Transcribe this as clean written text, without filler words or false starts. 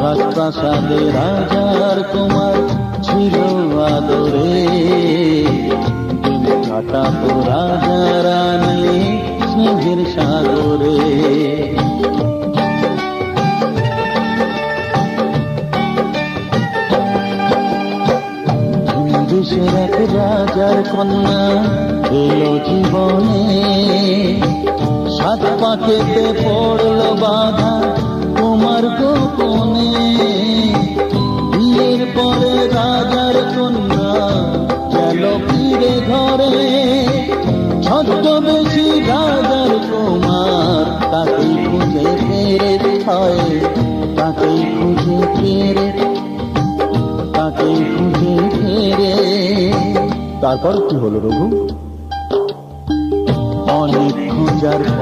রাজপ্রাসাদে রাজার কুমার ছিল আদরে, দিন কাটাতো রাজা রানী স্নেহের সাগরে। দেশের এক রাজার কন্যা এলো জীবনে, সাত পাকেতে পড়লো বাধা তোমার গোপনে। বিয়ের পরে রাজার কন্যা গেল ফিরে ঘরে, ছদ্মবেশী রাজার কুমার তাকেই খুঁজে ফেরে হয়, তাকেই খুঁজে ফেরে, তাকেই খুঁজে ফেরে। তারপর কি হলো রঘু? অনেক খোঁজার